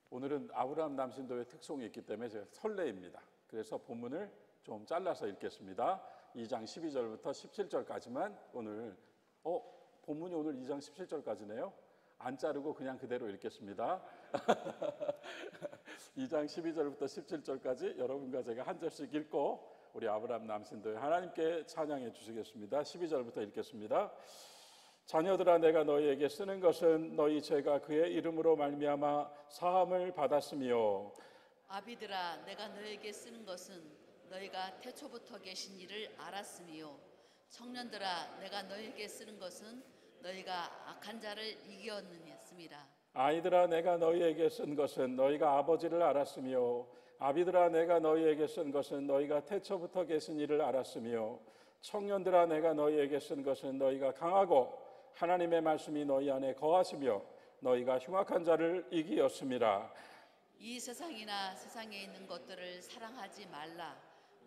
오늘은 아브라함 남신도의 특송이 있기 때문에 제가 설레입니다. 그래서 본문을 좀 잘라서 읽겠습니다. 2장 12절부터 17절까지만 오늘 본문이 오늘 2장 17절까지네요. 안 자르고 그냥 그대로 읽겠습니다. 2장 12절부터 17절까지 여러분과 제가 한 절씩 읽고 우리 아브라함 남신도의 하나님께 찬양해 주시겠습니다. 12절부터 읽겠습니다. 자녀들아, 내가 너희에게 쓰는 것은 너희 죄가 그의 이름으로 말미암아 사함을 받았으며, 아비들아, 내가 너에게 쓰는 것은 너희가 태초부터 계신 이를 알았으며, 청년들아, 내가 너에게 쓰는 것은 너희가 악한 자를 이겼느니라. 아이들아, 내가 너희에게 쓴 것은 너희가 아버지를 알았으며, 아비들아, 내가 너희에게 쓴 것은 너희가 태초부터 계신 이를 알았으며, 청년들아, 내가 너희에게 쓴 것은 너희가 강하고 하나님의 말씀이 너희 안에 거하시며 너희가 흉악한 자를 이기었음이라. 이 세상이나 세상에 있는 것들을 사랑하지 말라.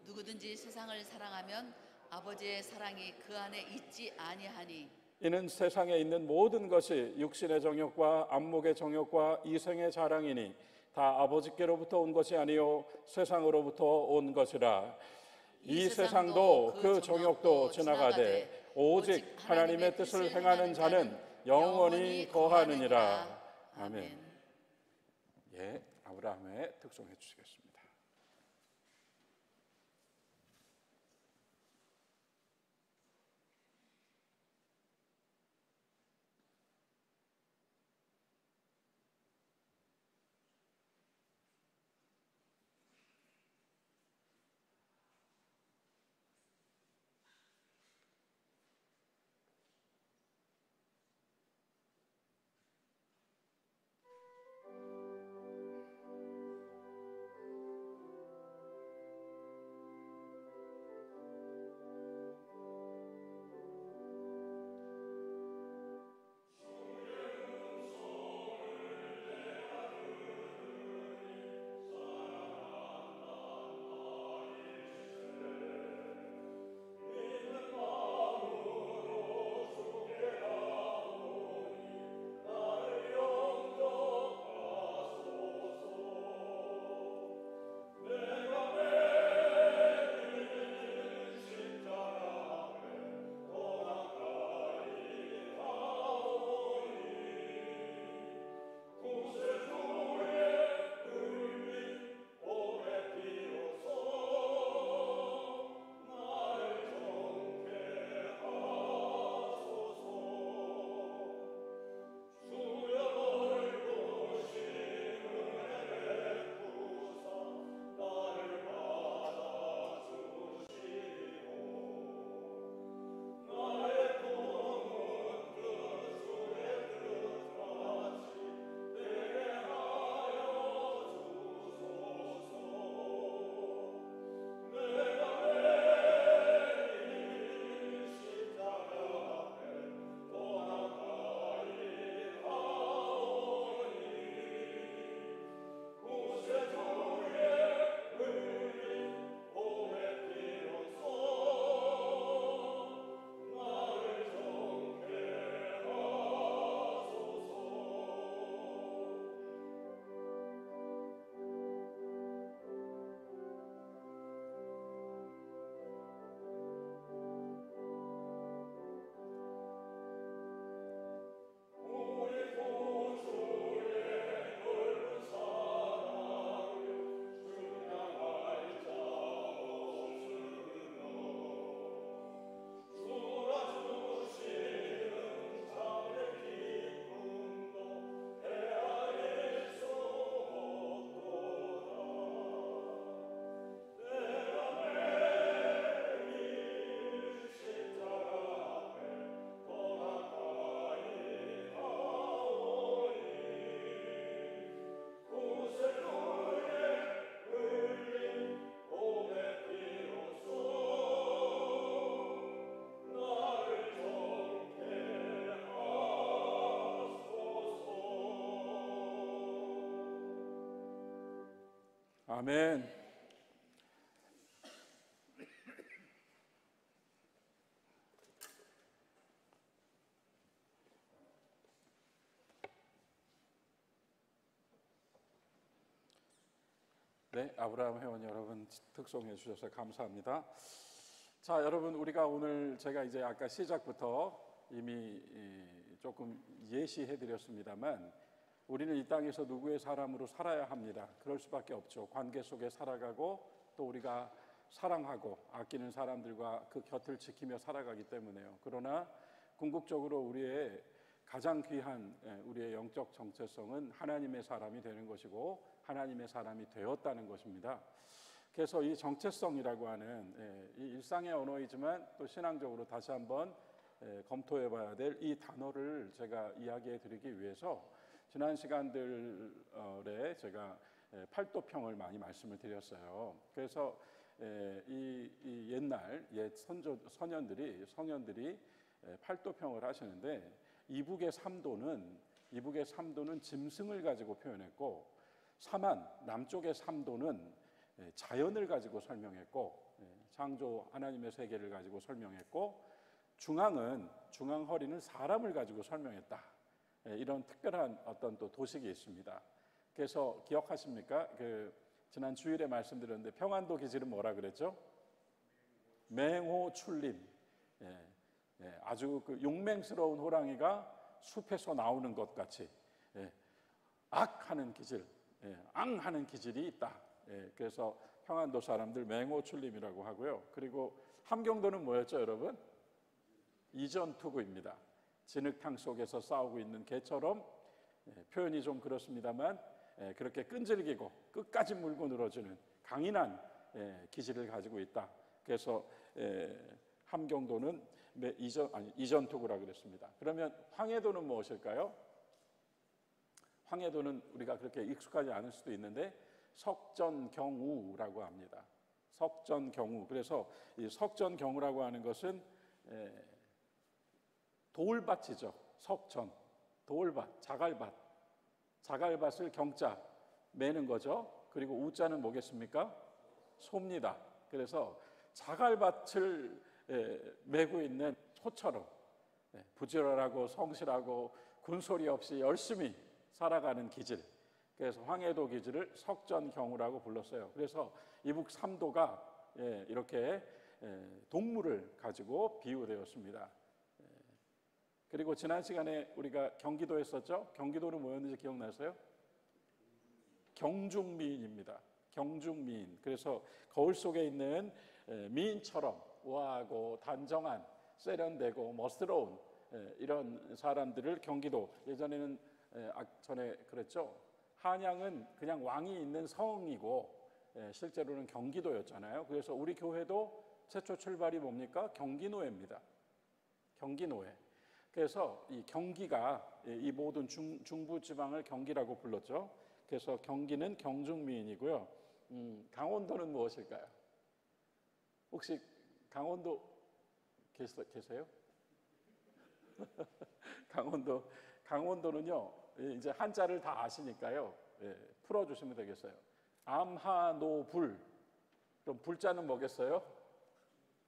누구든지 세상을 사랑하면 아버지의 사랑이 그 안에 있지 아니하니, 이는 세상에 있는 모든 것이 육신의 정욕과 안목의 정욕과 이생의 자랑이니 다 아버지께로부터 온 것이 아니요 세상으로부터 온 것이라. 이 세상도 그 정욕도 지나가되 오직 하나님의 뜻을 행하는 자는 영원히 거하느니라. 아멘. 예, 아브라함의 특송해 주시겠습니다. 아멘. 네, 아브라함 회원 여러분 특송해 주셔서 감사합니다. 자, 여러분 우리가 오늘 제가 이제 아까 시작부터 이미 조금 예시해 드렸습니다만 우리는 이 땅에서 누구의 사람으로 살아야 합니다. 그럴 수밖에 없죠. 관계 속에 살아가고 또 우리가 사랑하고 아끼는 사람들과 그 곁을 지키며 살아가기 때문에요. 그러나 궁극적으로 우리의 가장 귀한 우리의 영적 정체성은 하나님의 사람이 되는 것이고 하나님의 사람이 되었다는 것입니다. 그래서 이 정체성이라고 하는 이 일상의 언어이지만 또 신앙적으로 다시 한번 검토해 봐야 될 이 단어를 제가 이야기해 드리기 위해서 지난 시간들에 제가 팔도평을 많이 말씀을 드렸어요. 그래서 이 옛날 옛 성년들이 팔도평을 하시는데 이북의 삼도는 짐승을 가지고 표현했고 남쪽의 삼도는 자연을 가지고 설명했고 창조 하나님의 세계를 가지고 설명했고 중앙 허리는 사람을 가지고 설명했다. 이런 특별한 어떤 또 도식이 있습니다. 그래서 기억하십니까? 지난 주일에 말씀드렸는데 평안도 기질은 뭐라 그랬죠? 맹호출림. 아주 그 용맹스러운 호랑이가 숲에서 나오는 것 같이 악하는 기질, 앙하는 기질이 있다. 그래서 평안도 사람들 맹호출림이라고 하고요. 그리고 함경도는 뭐였죠, 여러분? 이전투구입니다. 진흙탕 속에서 싸우고 있는 개처럼 표현이 좀 그렇습니다만 그렇게 끈질기고 끝까지 물고 늘어지는 강인한 기질을 가지고 있다. 그래서 함경도는 이전투구라 그랬습니다. 그러면 황해도는 무엇일까요? 황해도는 우리가 그렇게 익숙하지 않을 수도 있는데 석전경우라고 합니다. 석전경우. 그래서 이 석전경우라고 하는 것은 돌밭이죠. 석전, 돌밭, 자갈밭을 경자 매는 거죠. 그리고 우자는 뭐겠습니까? 소입니다. 그래서 자갈밭을 메고 있는 소처럼 부지런하고 성실하고 군소리 없이 열심히 살아가는 기질. 그래서 황해도 기질을 석전경우라고 불렀어요. 그래서 이북 삼도가 이렇게 동물을 가지고 비유되었습니다. 그리고 지난 시간에 우리가 경기도 했었죠? 경기도는 뭐였는지 기억나세요? 경중미인입니다. 경중미인. 그래서 거울 속에 있는 미인처럼 우아하고 단정한, 세련되고 멋스러운 이런 사람들을 경기도, 예전에는 전에 그랬죠? 한양은 그냥 왕이 있는 성이고 실제로는 경기도였잖아요. 그래서 우리 교회도 최초 출발이 뭡니까? 경기노회입니다. 경기노회. 그래서 이 경기가 이 모든 중부 지방을 경기라고 불렀죠. 그래서 경기는 경중미인이고요. 강원도는 무엇일까요? 혹시 강원도 계세요? 강원도는요. 이제 한자를 다 아시니까요. 풀어주시면 되겠어요. 암하노불. 그럼 불자는 뭐겠어요?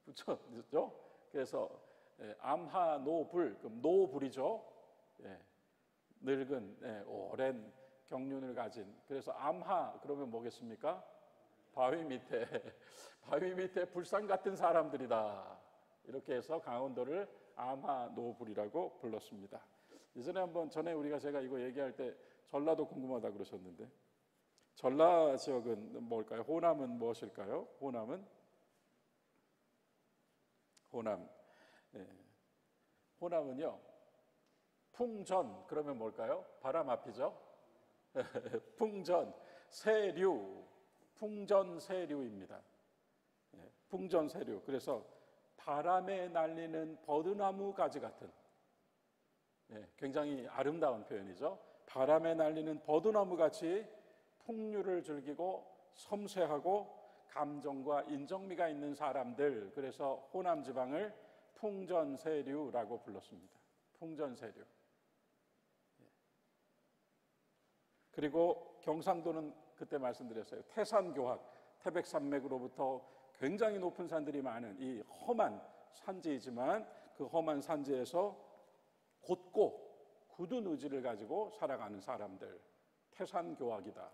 붙였죠? 그래서 암하노불, 그럼 노불이죠. 늙은 오랜 경륜을 가진. 그래서 암하 그러면 뭐겠습니까? 바위 밑에 불상 같은 사람들이다. 이렇게 해서 강원도를 암하노불이라고 불렀습니다. 전에 제가 이거 얘기할 때 전라도 궁금하다 그러셨는데 전라 지역은 뭘까요? 호남은 무엇일까요? 호남은요. 풍전 그러면 뭘까요? 바람 앞이죠. 풍전 세류입니다. 풍전세류. 그래서 바람에 날리는 버드나무 가지 같은 굉장히 아름다운 표현이죠. 바람에 날리는 버드나무 같이 풍류를 즐기고 섬세하고 감정과 인정미가 있는 사람들. 그래서 호남 지방을 풍전세류라고 불렀습니다. 풍전세류. 그리고 경상도는 그때 말씀드렸어요. 태산교학, 태백산맥으로부터 굉장히 높은 산들이 많은 이 험한 산지이지만 그 험한 산지에서 곧고 굳은 의지를 가지고 살아가는 사람들, 태산교학이다.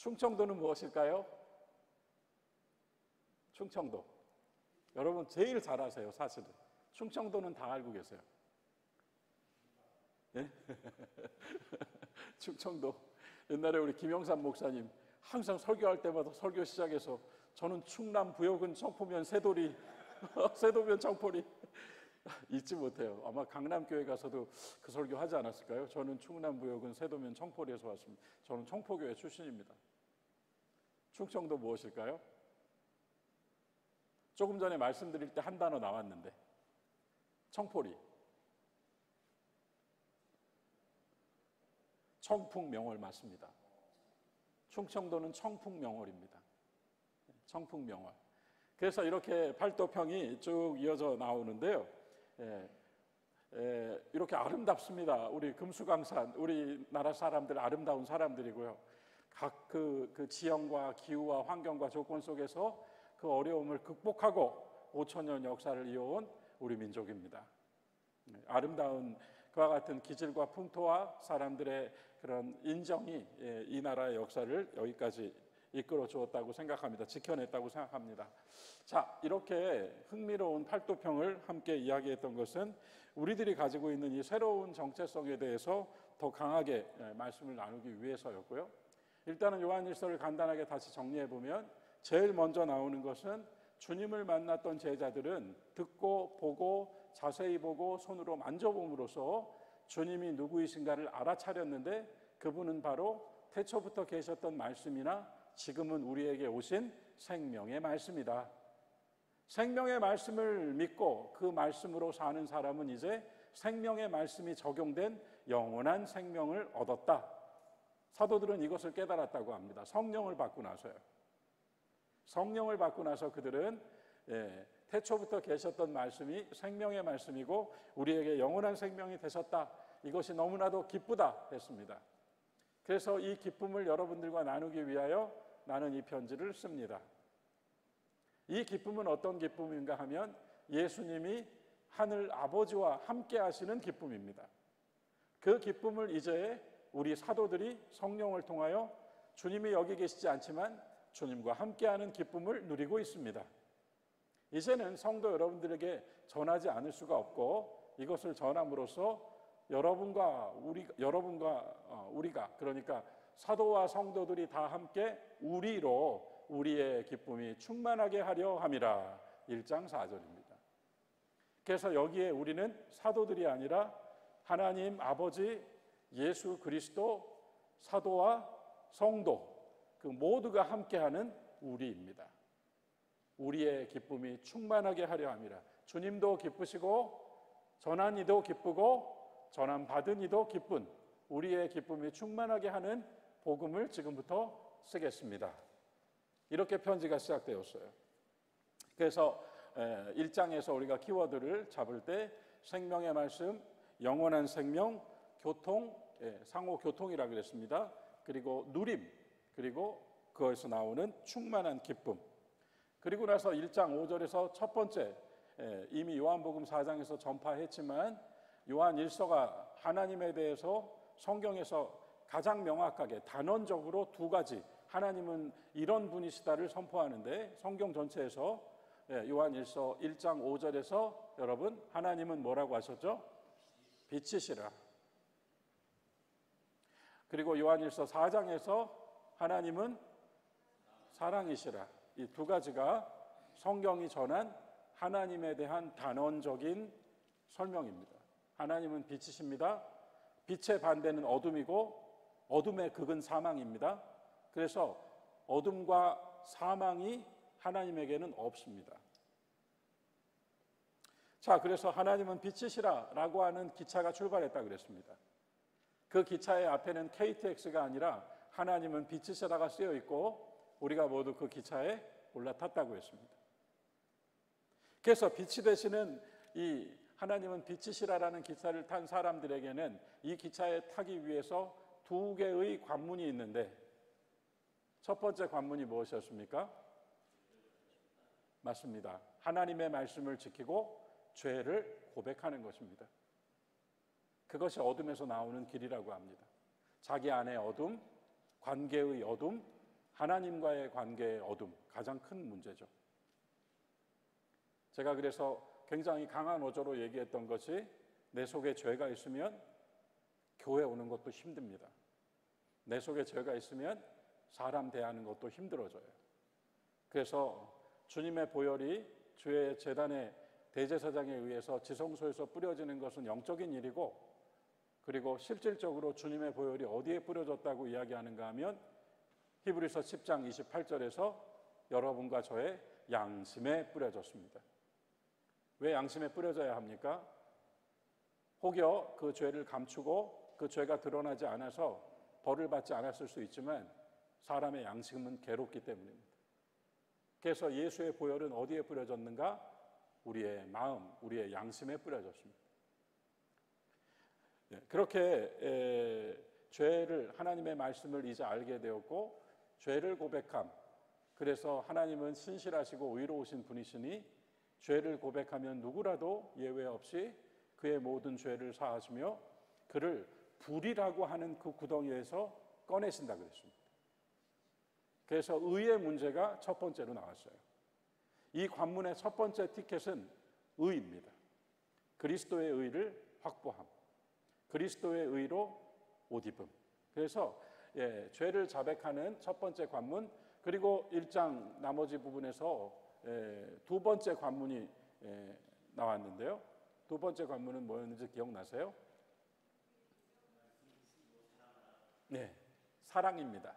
충청도는 무엇일까요? 충청도. 여러분 제일 잘 아세요, 사실은. 충청도는 다 알고 계세요. 네? 충청도. 옛날에 우리 김영삼 목사님 항상 설교할 때마다 설교 시작해서 저는 충남 부여군 청포면 새돌이 새도면 청포리 잊지 못해요. 아마 강남교회 가서도 그 설교 하지 않았을까요? 저는 충남 부여군 새도면 청포리에서 왔습니다. 저는 청포교회 출신입니다. 충청도 무엇일까요? 조금 전에 말씀드릴 때 한 단어 나왔는데 청포리. 청풍명월 맞습니다. 충청도는 청풍명월입니다. 청풍명월. 그래서 이렇게 팔도평이 쭉 이어져 나오는데요. 이렇게 아름답습니다. 우리 금수강산, 우리나라 사람들 아름다운 사람들이고요. 각 그 지형과 기후와 환경과 조건 속에서 그 어려움을 극복하고 5,000년 역사를 이어온 우리 민족입니다. 아름다운 그와 같은 기질과 풍토와 사람들의 그런 인정이 이 나라의 역사를 여기까지 이끌어 주었다고 생각합니다. 지켜냈다고 생각합니다. 자, 이렇게 흥미로운 팔도평을 함께 이야기했던 것은 우리들이 가지고 있는 이 새로운 정체성에 대해서 더 강하게 말씀을 나누기 위해서였고요. 일단은 요한일서를 간단하게 다시 정리해 보면 제일 먼저 나오는 것은 주님을 만났던 제자들은 듣고 보고 자세히 보고 손으로 만져봄으로써 주님이 누구이신가를 알아차렸는데 그분은 바로 태초부터 계셨던 말씀이나 지금은 우리에게 오신 생명의 말씀이다. 생명의 말씀을 믿고 그 말씀으로 사는 사람은 이제 생명의 말씀이 적용된 영원한 생명을 얻었다. 사도들은 이것을 깨달았다고 합니다. 성령을 받고 나서요. 성령을 받고 나서 그들은 태초부터 계셨던 말씀이 생명의 말씀이고 우리에게 영원한 생명이 되셨다. 이것이 너무나도 기쁘다 했습니다. 그래서 이 기쁨을 여러분들과 나누기 위하여 나는 이 편지를 씁니다. 이 기쁨은 어떤 기쁨인가 하면 예수님이 하늘 아버지와 함께 하시는 기쁨입니다. 그 기쁨을 이제 우리 사도들이 성령을 통하여 주님이 여기 계시지 않지만 주님과 함께하는 기쁨을 누리고 있습니다. 이제는 성도 여러분들에게 전하지 않을 수가 없고 이것을 전함으로써 여러분과 우리가 그러니까 사도와 성도들이 다 함께 우리로 우리의 기쁨이 충만하게 하려 함이라 1장 4절입니다. 그래서 여기에 우리는 사도들이 아니라 하나님 아버지 예수 그리스도 사도와 성도 그 모두가 함께하는 우리입니다. 우리의 기쁨이 충만하게 하려 함이라. 주님도 기쁘시고 전한 이도 기쁘고 전한 받은 이도 기쁜 우리의 기쁨이 충만하게 하는 복음을 지금부터 쓰겠습니다. 이렇게 편지가 시작되었어요. 그래서 1장에서 우리가 키워드를 잡을 때 생명의 말씀, 영원한 생명, 교통, 상호 교통이라고 그랬습니다. 그리고 누림, 그리고 그것에서 나오는 충만한 기쁨. 그리고 나서 1장 5절에서 첫 번째 이미 요한복음 4장에서 전파했지만 요한 1서가 하나님에 대해서 성경에서 가장 명확하게 단언적으로 두 가지 하나님은 이런 분이시다를 선포하는데 성경 전체에서 요한 1서 1장 5절에서 여러분 하나님은 뭐라고 하셨죠? 빛이시라. 그리고 요한 1서 4장에서 하나님은 사랑이시라. 이 두 가지가 성경이 전한 하나님에 대한 단언적인 설명입니다. 하나님은 빛이십니다. 빛의 반대는 어둠이고 어둠의 극은 사망입니다. 그래서 어둠과 사망이 하나님에게는 없습니다. 자, 그래서 하나님은 빛이시라라고 하는 기차가 출발했다 그랬습니다. 그 기차의 앞에는 KTX가 아니라 하나님은 빛이시라가 쓰여 있고 우리가 모두 그 기차에 올라탔다고 했습니다. 그래서 빛이 되시는 이 하나님은 빛이시라라는 기차를 탄 사람들에게는 이 기차에 타기 위해서 두 개의 관문이 있는데 첫 번째 관문이 무엇이었습니까? 맞습니다. 하나님의 말씀을 지키고 죄를 고백하는 것입니다. 그것이 어둠에서 나오는 길이라고 합니다. 자기 안의 어둠, 관계의 어둠, 하나님과의 관계의 어둠, 가장 큰 문제죠. 제가 그래서 굉장히 강한 어조로 얘기했던 것이 내 속에 죄가 있으면 교회 오는 것도 힘듭니다. 내 속에 죄가 있으면 사람 대하는 것도 힘들어져요. 그래서 주님의 보혈이 주의 제단의 대제사장에 의해서 지성소에서 뿌려지는 것은 영적인 일이고, 그리고 실질적으로 주님의 보혈이 어디에 뿌려졌다고 이야기하는가 하면 히브리서 10장 28절에서 여러분과 저의 양심에 뿌려졌습니다. 왜 양심에 뿌려져야 합니까? 혹여 그 죄를 감추고 그 죄가 드러나지 않아서 벌을 받지 않았을 수 있지만 사람의 양심은 괴롭기 때문입니다. 그래서 예수의 보혈은 어디에 뿌려졌는가? 우리의 마음, 우리의 양심에 뿌려졌습니다. 그렇게 죄를, 하나님의 말씀을 이제 알게 되었고 죄를 고백함, 그래서 하나님은 신실하시고 의로우신 분이시니 죄를 고백하면 누구라도 예외 없이 그의 모든 죄를 사하시며 그를 불이라고 하는 그 구덩이에서 꺼내신다 그랬습니다. 그래서 의의 문제가 첫 번째로 나왔어요. 이 관문의 첫 번째 티켓은 의입니다. 그리스도의 의를 확보함, 그리스도의 의로 옷 입음. 그래서 죄를 자백하는 첫 번째 관문, 그리고 1장 나머지 부분에서 두 번째 관문이 나왔는데요. 두 번째 관문은 뭐였는지 기억나세요? 네, 사랑입니다.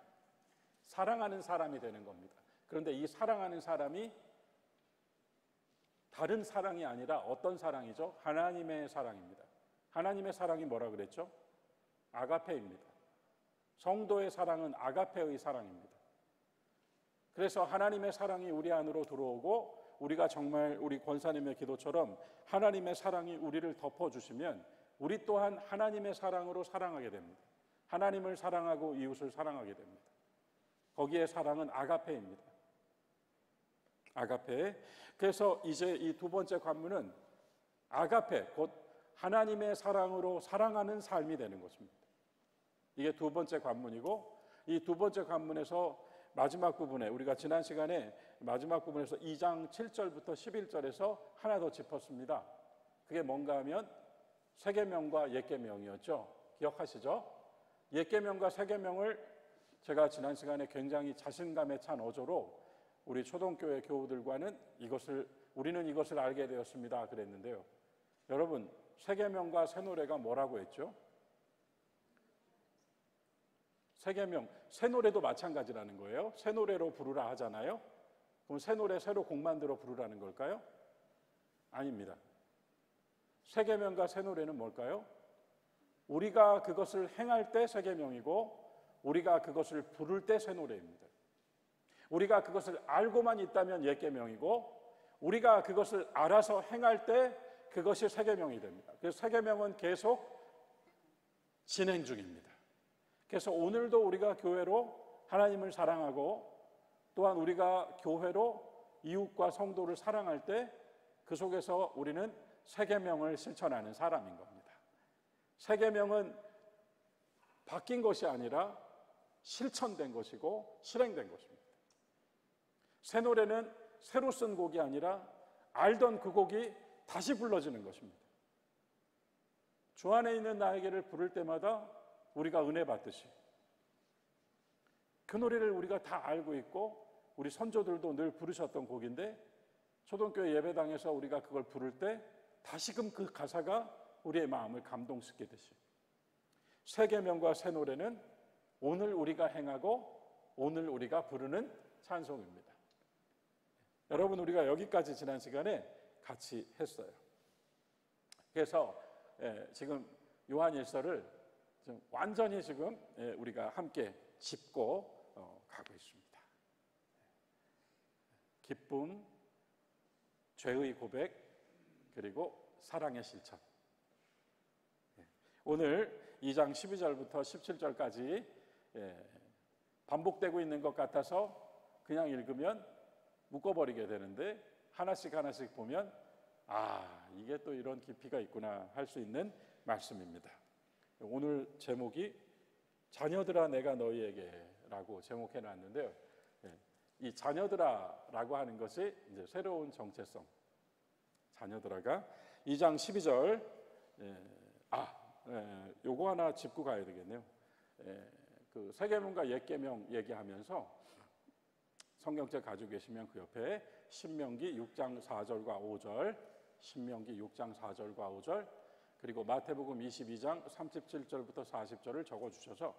사랑하는 사람이 되는 겁니다. 그런데 이 사랑하는 사람이 다른 사랑이 아니라 어떤 사랑이죠? 하나님의 사랑입니다. 하나님의 사랑이 뭐라 그랬죠? 아가페입니다. 성도의 사랑은 아가페의 사랑입니다. 그래서 하나님의 사랑이 우리 안으로 들어오고 우리가 정말 우리 권사님의 기도처럼 하나님의 사랑이 우리를 덮어주시면 우리 또한 하나님의 사랑으로 사랑하게 됩니다. 하나님을 사랑하고 이웃을 사랑하게 됩니다. 거기에 사랑은 아가페입니다. 아가페. 그래서 이제 이 두 번째 관문은 아가페, 곧 하나님의 사랑으로 사랑하는 삶이 되는 것입니다. 이게 두 번째 관문이고, 이 두 번째 관문에서 마지막 부분에, 우리가 지난 시간에 마지막 부분에서 2장 7절부터 11절에서 하나 더 짚었습니다. 그게 뭔가 하면 세계명과 옛계명이었죠. 기억하시죠? 옛계명과 세계명을 제가 지난 시간에 굉장히 자신감에 찬 어조로 우리 초등교회 교우들과는 우리는 이것을 알게 되었습니다 그랬는데요. 여러분, 세계명과 새노래가 뭐라고 했죠? 세계명, 새노래도 마찬가지라는 거예요. 새노래로 부르라 하잖아요. 그럼 새노래 새로 곡 만들어 부르라는 걸까요? 아닙니다. 세계명과 새노래는 뭘까요? 우리가 그것을 행할 때 세계명이고 우리가 그것을 부를 때 새노래입니다. 우리가 그것을 알고만 있다면 옛계명이고 우리가 그것을 알아서 행할 때 그것이 세계명이 됩니다. 그래서 세계명은 계속 진행 중입니다. 그래서 오늘도 우리가 교회로 하나님을 사랑하고 또한 우리가 교회로 이웃과 성도를 사랑할 때 그 속에서 우리는 세계명을 실천하는 사람인 겁니다. 세계명은 바뀐 것이 아니라 실천된 것이고 실행된 것입니다. 새 노래는 새로 쓴 곡이 아니라 알던 그 곡이 다시 불러지는 것입니다. 주 안에 있는 나에게를 부를 때마다 우리가 은혜 받듯이 그 노래를 우리가 다 알고 있고 우리 선조들도 늘 부르셨던 곡인데 초등교회 예배당에서 우리가 그걸 부를 때 다시금 그 가사가 우리의 마음을 감동시키듯이 새 계명과 새 노래는 오늘 우리가 행하고 오늘 우리가 부르는 찬송입니다. 여러분, 우리가 여기까지 지난 시간에 같이 했어요. 그래서 지금 요한일서를 완전히 지금 우리가 함께 짚고 가고 있습니다. 기쁨, 죄의 고백, 그리고 사랑의 실천. 오늘 2장 12절부터 17절까지 반복되고 있는 것 같아서 그냥 읽으면 묶어버리게 되는데 하나씩 하나씩 보면 이게 또 이런 깊이가 있구나 할 수 있는 말씀입니다. 오늘 제목이 자녀들아 내가 너희에게 라고 제목해 놨는데요. 이 자녀들아라고 하는 것이 이제 새로운 정체성. 자녀들아가 2장 12절 요거 하나 짚고 가야 되겠네요. 그 세계문과 옛계명 얘기하면서 성경책 가지고 계시면 그 옆에 신명기 6장 4절과 5절, 신명기 6장 4절과 5절, 그리고 마태복음 22장 37절부터 40절을 적어주셔서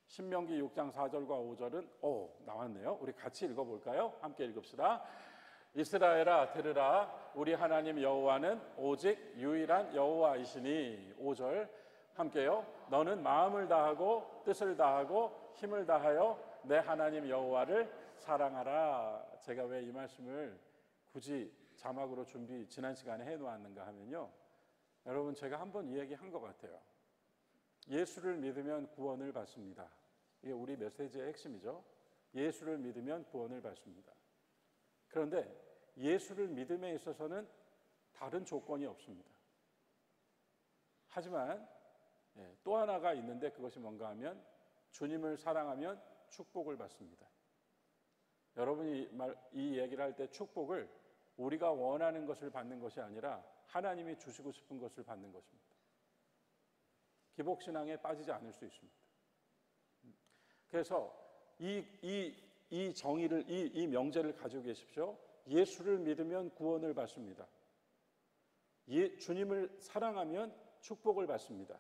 신명기 6장 4절과 5절은 나왔네요. 우리 같이 읽어볼까요? 함께 읽읍시다. 이스라엘아 들으라, 우리 하나님 여호와는 오직 유일한 여호와이시니. 5절 함께요. 너는 마음을 다하고 뜻을 다하고 힘을 다하여 내 하나님 여호와를 사랑하라. 제가 왜 이 말씀을 굳이 자막으로 지난 시간에 해놓았는가 하면요, 여러분 제가 한번 이 얘기 한 것 같아요. 예수를 믿으면 구원을 받습니다. 이게 우리 메시지의 핵심이죠. 예수를 믿으면 구원을 받습니다. 그런데 예수를 믿음에 있어서는 다른 조건이 없습니다. 하지만 또 하나가 있는데 그것이 뭔가 하면 주님을 사랑하면 축복을 받습니다. 여러분이 이 얘기를 할 때 축복을 우리가 원하는 것을 받는 것이 아니라 하나님이 주시고 싶은 것을 받는 것입니다. 기복신앙에 빠지지 않을 수 있습니다. 그래서 이 정의를, 이 명제를 가지고 계십시오. 예수를 믿으면 구원을 받습니다. 주님을 사랑하면 축복을 받습니다.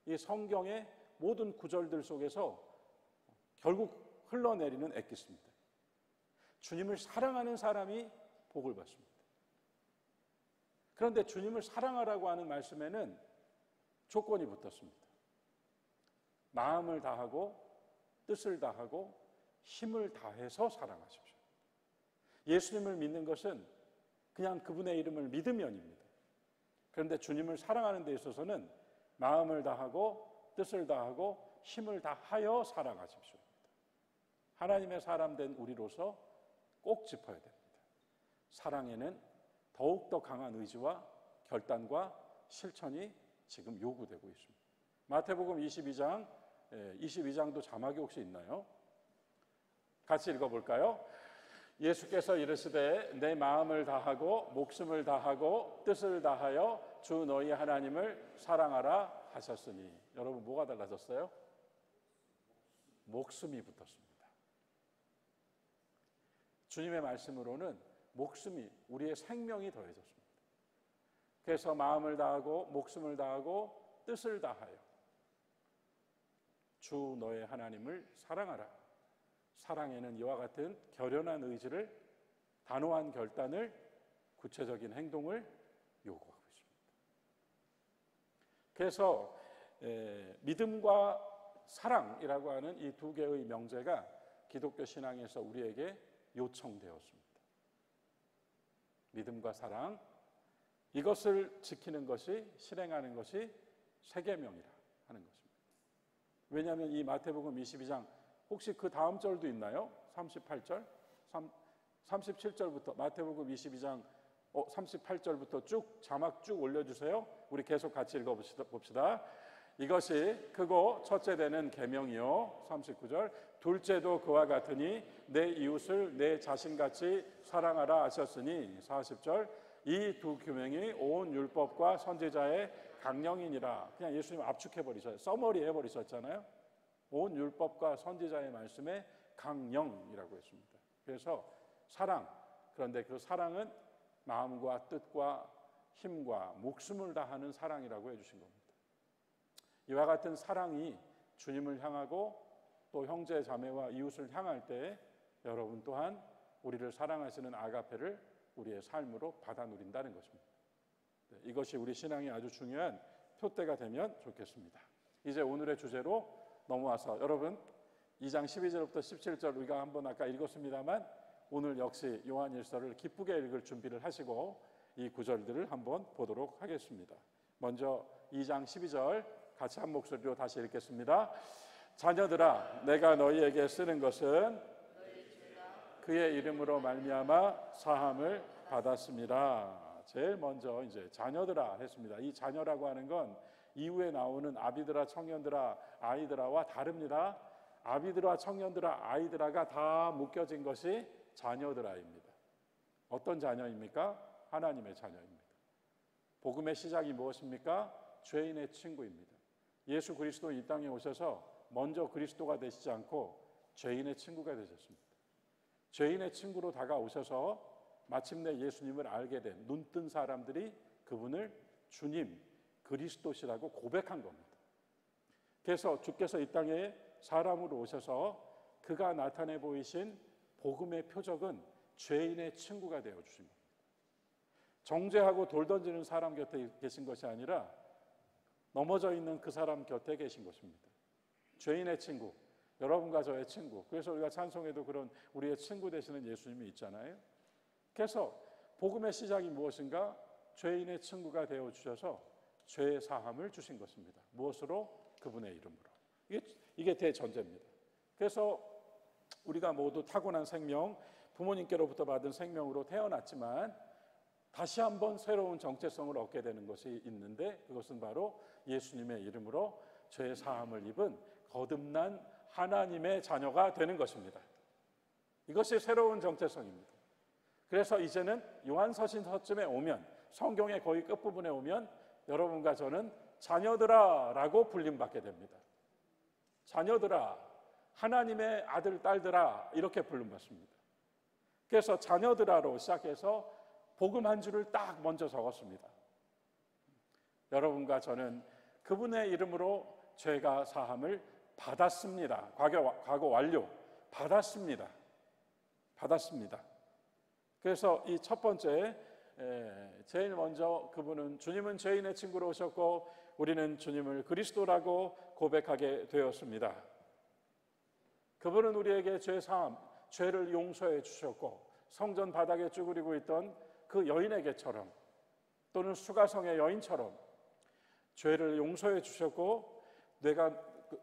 이 성경의 모든 구절들 속에서 결국 흘러내리는 엑기스입니다. 주님을 사랑하는 사람이 복을 받습니다. 그런데 주님을 사랑하라고 하는 말씀에는 조건이 붙었습니다. 마음을 다하고 뜻을 다하고 힘을 다해서 사랑하십시오. 예수님을 믿는 것은 그냥 그분의 이름을 믿으면입니다. 그런데 주님을 사랑하는 데 있어서는 마음을 다하고 뜻을 다하고 힘을 다하여 사랑하십시오. 하나님의 사람 된 우리로서 꼭 짚어야 됩니다. 사랑에는 더욱더 강한 의지와 결단과 실천이 지금 요구되고 있습니다. 마태복음 22장도 자막이 혹시 있나요? 같이 읽어볼까요? 예수께서 이르시되 내 마음을 다하고 목숨을 다하고 뜻을 다하여 주 너희 하나님을 사랑하라 하셨으니. 여러분 뭐가 달라졌어요? 목숨이 붙었습니다. 주님의 말씀으로는 목숨이, 우리의 생명이 더해졌습니다. 그래서 마음을 다하고 목숨을 다하고 뜻을 다하여 주 너의 하나님을 사랑하라. 사랑에는 이와 같은 결연한 의지를, 단호한 결단을, 구체적인 행동을 요구하고 있습니다. 그래서 믿음과 사랑이라고 하는 이 두 개의 명제가 기독교 신앙에서 우리에게 요청되었습니다. 믿음과 사랑, 이것을 지키는 것이, 실행하는 것이 세계명이라 하는 것입니다. 왜냐하면 이 마태복음 22장 혹시 그 다음 절도 있나요? 38절, 37절부터 마태복음 22장 38절부터 쭉 자막 쭉 올려주세요. 우리 계속 같이 읽어봅시다. 이것이 크고 첫째 되는 계명이요. 39절 둘째도 그와 같으니 내 이웃을 내 자신같이 사랑하라 하셨으니. 40절 이 두 계명이 온 율법과 선지자의 강령이니라. 그냥 예수님 압축해버리셨어요. 써머리 해버리셨잖아요. 온 율법과 선지자의 말씀에 강령이라고 했습니다. 그래서 사랑, 그런데 그 사랑은 마음과 뜻과 힘과 목숨을 다하는 사랑이라고 해주신 겁니다. 이와 같은 사랑이 주님을 향하고 또 형제 자매와 이웃을 향할 때 여러분 또한 우리를 사랑하시는 아가페를 우리의 삶으로 받아 누린다는 것입니다. 이것이 우리 신앙의 아주 중요한 표대가 되면 좋겠습니다. 이제 오늘의 주제로 넘어와서 여러분 2장 12절부터 17절 우리가 한번 아까 읽었습니다만 오늘 역시 요한일서를 기쁘게 읽을 준비를 하시고 이 구절들을 한번 보도록 하겠습니다. 먼저 2장 12절 같이 한 목소리로 다시 읽겠습니다. 자녀들아, 내가 너희에게 쓰는 것은 그의 이름으로 말미암아 사함을 받았습니다. 제일 먼저 이제 자녀들아 했습니다. 이 자녀라고 하는 건 이후에 나오는 아비들아, 청년들아, 아이들아와 다릅니다. 아비들아, 청년들아, 아이들아가 다 묶여진 것이 자녀들아입니다. 어떤 자녀입니까? 하나님의 자녀입니다. 복음의 시작이 무엇입니까? 죄인의 친구입니다. 예수 그리스도 이 땅에 오셔서 먼저 그리스도가 되시지 않고 죄인의 친구가 되셨습니다. 죄인의 친구로 다가오셔서 마침내 예수님을 알게 된 눈뜬 사람들이 그분을 주님, 그리스도시라고 고백한 겁니다. 그래서 주께서 이 땅에 사람으로 오셔서 그가 나타내 보이신 복음의 표적은 죄인의 친구가 되어 주신 겁니다. 정죄하고 돌 던지는 사람 곁에 계신 것이 아니라 넘어져 있는 그 사람 곁에 계신 것입니다. 죄인의 친구, 여러분과 저의 친구. 그래서 우리가 찬송에도 그런 우리의 친구 되시는 예수님이 있잖아요. 그래서 복음의 시작이 무엇인가? 죄인의 친구가 되어 주셔서 죄의 사함을 주신 것입니다. 무엇으로? 그분의 이름으로. 이게 대전제입니다. 그래서 우리가 모두 타고난 생명, 부모님께로부터 받은 생명으로 태어났지만 다시 한번 새로운 정체성을 얻게 되는 것이 있는데, 그것은 바로 예수님의 이름으로 죄의 사함을 입은 거듭난 하나님의 자녀가 되는 것입니다. 이것이 새로운 정체성입니다. 그래서 이제는 요한서신서쯤에 오면, 성경의 거의 끝부분에 오면 여러분과 저는 자녀들아 라고 불림받게 됩니다. 자녀들아, 하나님의 아들, 딸들아, 이렇게 불림받습니다. 그래서 자녀들아로 시작해서 복음 한 줄을 딱 먼저 적었습니다. 여러분과 저는 그분의 이름으로 죄가 사함을 받았습니다. 과거 완료. 받았습니다. 그래서 이 첫 번째, 제일 먼저 그분은, 주님은 죄인의 친구로 오셨고 우리는 주님을 그리스도라고 고백하게 되었습니다. 그분은 우리에게 죄 사함, 죄를 용서해 주셨고, 성전 바닥에 쭈그리고 있던 그 여인에게처럼, 또는 수가성의 여인처럼 죄를 용서해 주셨고, 내가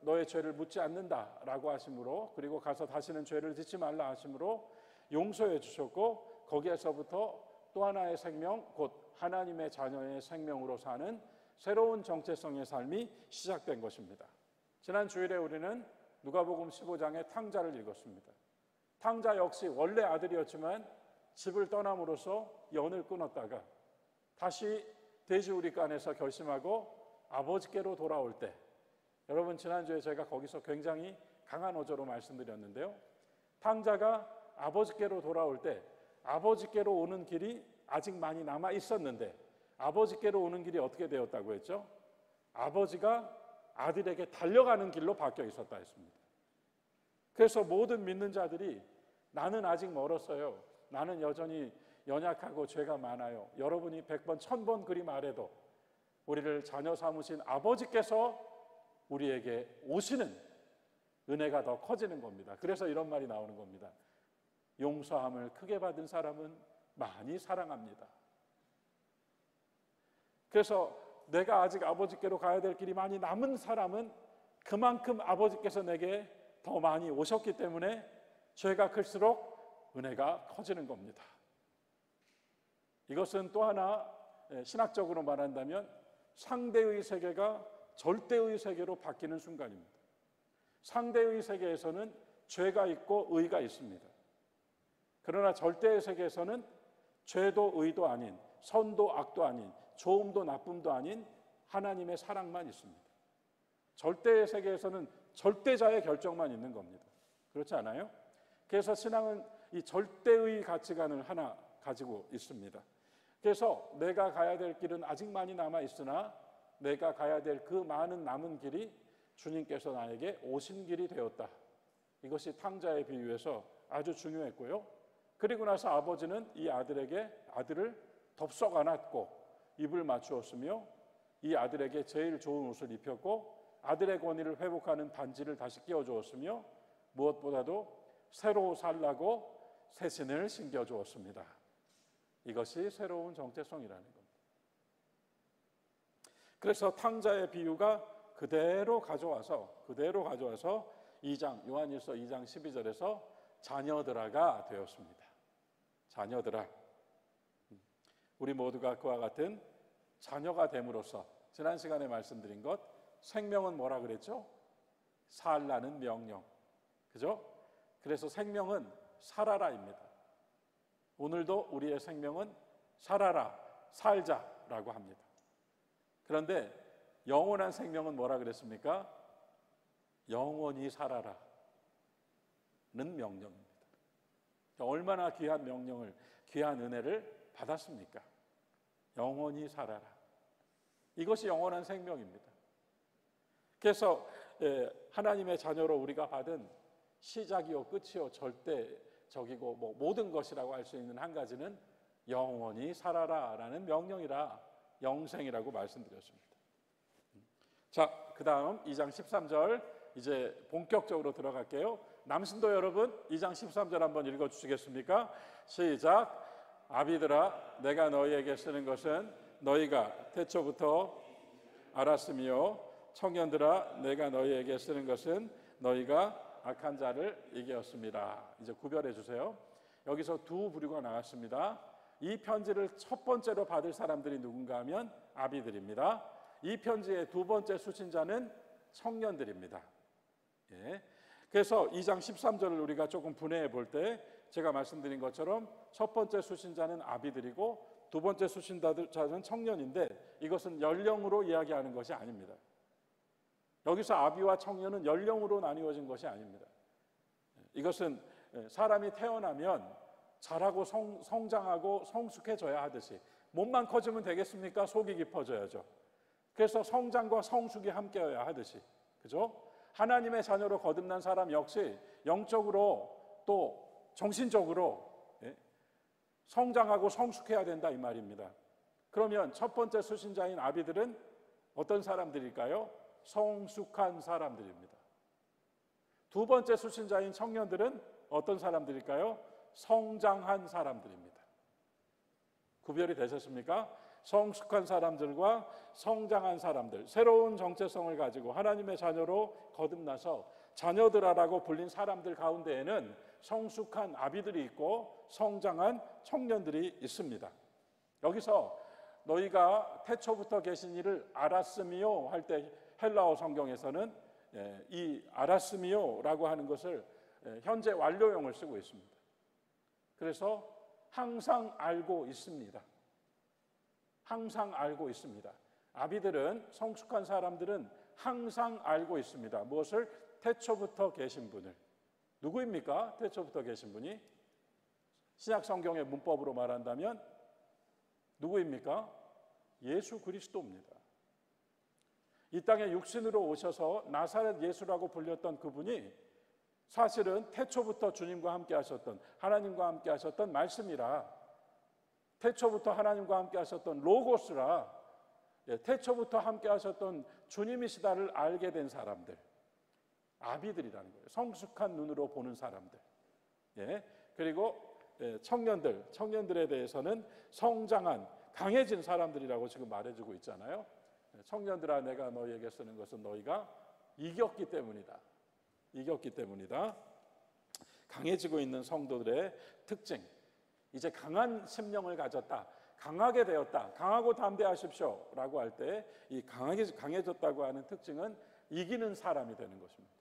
너의 죄를 묻지 않는다라고 하심으로, 그리고 가서 다시는 죄를 짓지 말라 하심으로 용서해 주셨고, 거기에서부터 또 하나의 생명, 곧 하나님의 자녀의 생명으로 사는 새로운 정체성의 삶이 시작된 것입니다. 지난 주일에 우리는 누가복음 15장의 탕자를 읽었습니다. 탕자 역시 원래 아들이었지만 집을 떠남으로써 연을 끊었다가 다시 돼지우리간에서 결심하고 아버지께로 돌아올 때, 여러분 지난주에 제가 거기서 굉장히 강한 어조로 말씀드렸는데요, 탕자가 아버지께로 돌아올 때 아버지께로 오는 길이 아직 많이 남아 있었는데, 아버지께로 오는 길이 어떻게 되었다고 했죠? 아버지가 아들에게 달려가는 길로 바뀌어 있었다 했습니다. 그래서 모든 믿는 자들이 나는 아직 멀었어요, 나는 여전히 연약하고 죄가 많아요, 여러분이 100번 1000번 그리 말해도 우리를 자녀 삼으신 아버지께서 우리에게 오시는 은혜가 더 커지는 겁니다. 그래서 이런 말이 나오는 겁니다. 용서함을 크게 받은 사람은 많이 사랑합니다. 그래서 내가 아직 아버지께로 가야 될 길이 많이 남은 사람은 그만큼 아버지께서 내게 더 많이 오셨기 때문에 죄가 클수록 은혜가 커지는 겁니다. 이것은 또 하나 신학적으로 말한다면 상대의 세계가 절대의 세계로 바뀌는 순간입니다. 상대의 세계에서는 죄가 있고 의가 있습니다. 그러나 절대의 세계에서는 죄도 의도 아닌, 선도 악도 아닌, 좋음도 나쁨도 아닌 하나님의 사랑만 있습니다. 절대의 세계에서는 절대자의 결정만 있는 겁니다. 그렇지 않아요? 그래서 신앙은 이 절대의 가치관을 하나 가지고 있습니다. 그래서 내가 가야 될 길은 아직 많이 남아 있으나 내가 가야 될 그 많은 남은 길이 주님께서 나에게 오신 길이 되었다. 이것이 탕자의 비유에서 아주 중요했고요. 그리고 나서 아버지는 이 아들을 덥석 안았고 입을 맞추었으며 이 아들에게 제일 좋은 옷을 입혔고 아들의 권위를 회복하는 반지를 다시 끼워주었으며 무엇보다도 새로 살라고 새 신을 신겨주었습니다. 이것이 새로운 정체성이라는 겁니다. 그래서 탕자의 비유가 그대로 가져와서 2장 요한일서 2장 12절에서 자녀들아가 되었습니다. 자녀들아, 우리 모두가 그와 같은 자녀가 됨으로써 지난 시간에 말씀드린 것, 생명은 뭐라 그랬죠? 살라는 명령. 그죠? 그래서 생명은 살아라입니다. 오늘도 우리의 생명은 살아라, 살자라고 합니다. 그런데 영원한 생명은 뭐라 그랬습니까? 영원히 살아라는 명령입니다. 얼마나 귀한 명령을, 귀한 은혜를 받았습니까? 영원히 살아라. 이것이 영원한 생명입니다. 그래서 하나님의 자녀로 우리가 받은 시작이요 끝이요 절대적이고 모든 것이라고 할 수 있는 한 가지는 영원히 살아라라는 명령이라 영생이라고 말씀드렸습니다. 자, 그 다음 2장 13절 이제 본격적으로 들어갈게요. 남신도 여러분 2장 13절 한번 읽어주시겠습니까? 시작. 아비들아 내가 너희에게 쓰는 것은 너희가 태초부터 알았으며 청년들아 내가 너희에게 쓰는 것은 너희가 악한 자를 이겼습니다. 이제 구별해 주세요. 여기서 두 부류가 나왔습니다. 이 편지를 첫 번째로 받을 사람들이 누군가 하면 아비들입니다. 이 편지의 두 번째 수신자는 청년들입니다. 예. 그래서 2장 13절을 우리가 조금 분해해 볼 때 제가 말씀드린 것처럼 첫 번째 수신자는 아비들이고 두 번째 수신자는 청년인데 이것은 연령으로 이야기하는 것이 아닙니다. 여기서 아비와 청년은 연령으로 나뉘어진 것이 아닙니다. 이것은 사람이 태어나면 자라고 성장하고 성숙해져야 하듯이 몸만 커지면 되겠습니까? 속이 깊어져야죠. 그래서 성장과 성숙이 함께여야 하듯이, 그죠? 하나님의 자녀로 거듭난 사람 역시 영적으로 또 정신적으로 성장하고 성숙해야 된다 이 말입니다. 그러면 첫 번째 수신자인 아비들은 어떤 사람들일까요? 성숙한 사람들입니다. 두 번째 수신자인 청년들은 어떤 사람들일까요? 성장한 사람들입니다. 구별이 되셨습니까? 성숙한 사람들과 성장한 사람들, 새로운 정체성을 가지고 하나님의 자녀로 거듭나서 자녀들아라고 불린 사람들 가운데에는 성숙한 아비들이 있고 성장한 청년들이 있습니다. 여기서 너희가 태초부터 계신 이를 알았으미요 할 때 헬라어 성경에서는 이 알았으미요라고 하는 것을 현재 완료형을 쓰고 있습니다. 그래서 항상 알고 있습니다. 항상 알고 있습니다. 아비들은, 성숙한 사람들은 항상 알고 있습니다. 무엇을? 태초부터 계신 분을. 누구입니까? 태초부터 계신 분이? 신약 성경의 문법으로 말한다면 누구입니까? 예수 그리스도입니다. 이 땅에 육신으로 오셔서 나사렛 예수라고 불렸던 그분이 사실은 태초부터 주님과 함께 하셨던, 하나님과 함께 하셨던 말씀이라, 태초부터 하나님과 함께 하셨던 로고스라, 태초부터 함께 하셨던 주님이시다를 알게 된 사람들, 아비들이라는 거예요. 성숙한 눈으로 보는 사람들. 그리고 청년들에 대해서는 성장한, 강해진 사람들이라고 지금 말해주고 있잖아요. 청년들아 내가 너희에게 쓰는 것은 너희가 이겼기 때문이다. 이겼기 때문이다. 강해지고 있는 성도들의 특징. 이제 강한 심령을 가졌다. 강하게 되었다. 강하고 담대하십시오. 라고 할 때 이 강해졌다고 하는 특징은 이기는 사람이 되는 것입니다.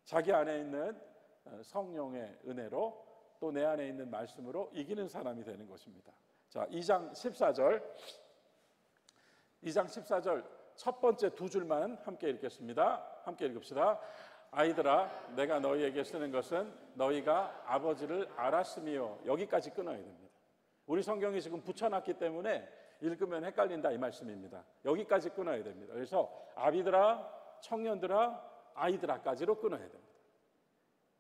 자기 안에 있는 성령의 은혜로 또 내 안에 있는 말씀으로 이기는 사람이 되는 것입니다. 자, 2장 14절 첫 번째 두 줄만 함께 읽겠습니다. 함께 읽읍시다. 아이들아 내가 너희에게 쓰는 것은 너희가 아버지를 알았으며, 여기까지 끊어야 됩니다. 우리 성경이 지금 붙여놨기 때문에 읽으면 헷갈린다 이 말씀입니다. 여기까지 끊어야 됩니다. 그래서 아비들아, 청년들아, 아이들아까지로 끊어야 됩니다.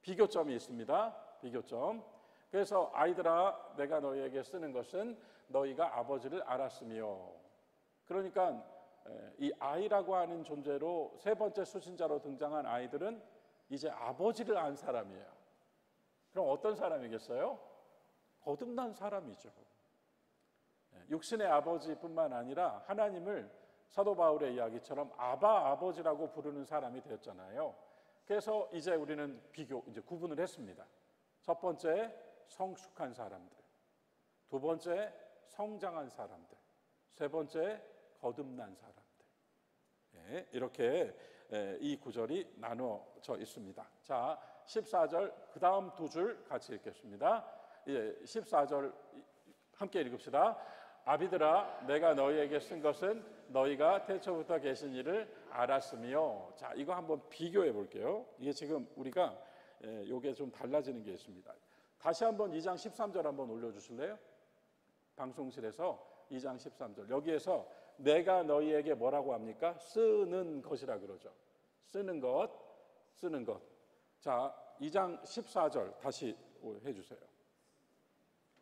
비교점이 있습니다. 비교점. 그래서 아이들아 내가 너희에게 쓰는 것은 너희가 아버지를 알았으며, 그러니까 이 아이라고 하는 존재로 세 번째 수신자로 등장한 아이들은 이제 아버지를 안 사람이에요. 그럼 어떤 사람이겠어요? 거듭난 사람이죠. 육신의 아버지뿐만 아니라 하나님을 사도 바울의 이야기처럼 아바 아버지라고 부르는 사람이 되었잖아요. 그래서 이제 우리는 이제 구분을 했습니다. 첫 번째 성숙한 사람들, 두 번째 성장한 사람들, 세 번째 거듭난 사람들. 네, 이렇게 이 구절이 나누어져 있습니다. 자, 14절 그 다음 두 줄 같이 읽겠습니다. 14절 함께 읽읍시다. 아비들아 내가 너희에게 쓴 것은 너희가 태초부터 계신 이를 알았으며. 자, 이거 한번 비교해 볼게요. 이게 지금 우리가 요게 좀 달라지는 게 있습니다. 다시 한번 2장 13절 한번 올려주실래요? 방송실에서 2장 13절. 여기에서 내가 너희에게 뭐라고 합니까? 쓰는 것이라 그러죠. 쓰는 것, 쓰는 것. 자, 2장 14절 다시 해주세요.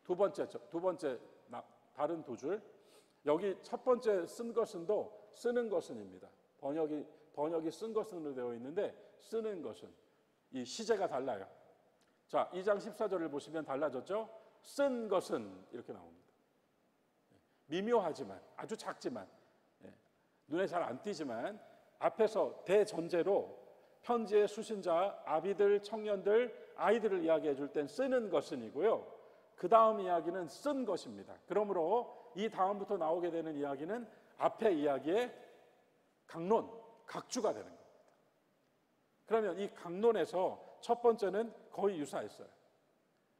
두 번째 다른 두 줄. 여기 첫 번째 쓴 것은도 쓰는 것은입니다. 번역이 쓴 것은으로 되어 있는데 쓰는 것은 이 시제가 달라요. 자, 2장 14절을 보시면 달라졌죠? 쓴 것은 이렇게 나옵니다. 미묘하지만 아주 작지만 눈에 잘 안 띄지만 앞에서 대전제로 편지의 수신자 아비들, 청년들, 아이들을 이야기해 줄 땐 쓰는 것은이고요. 그 다음 이야기는 쓴 것입니다. 그러므로 이 다음부터 나오게 되는 이야기는 앞에 이야기의 강론, 각주가 되는 겁니다. 그러면 이 강론에서 첫 번째는 거의 유사했어요.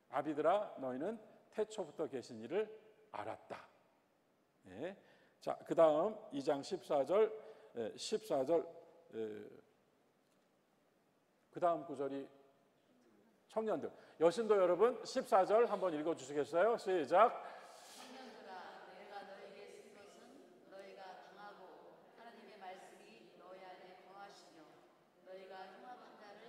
아비들아 너희는 태초부터 계신 이를 알았다. 네. 자, 그 다음 2장 14절 그 다음 구절이 청년들. 여신도 여러분 14절 한번 읽어주시겠어요? 시작. 청년들아 내가 너에게 쓴 것은 너희가 당하고 하나님의 말씀이 너희 안에 거하시며 너희가 흉악한 자를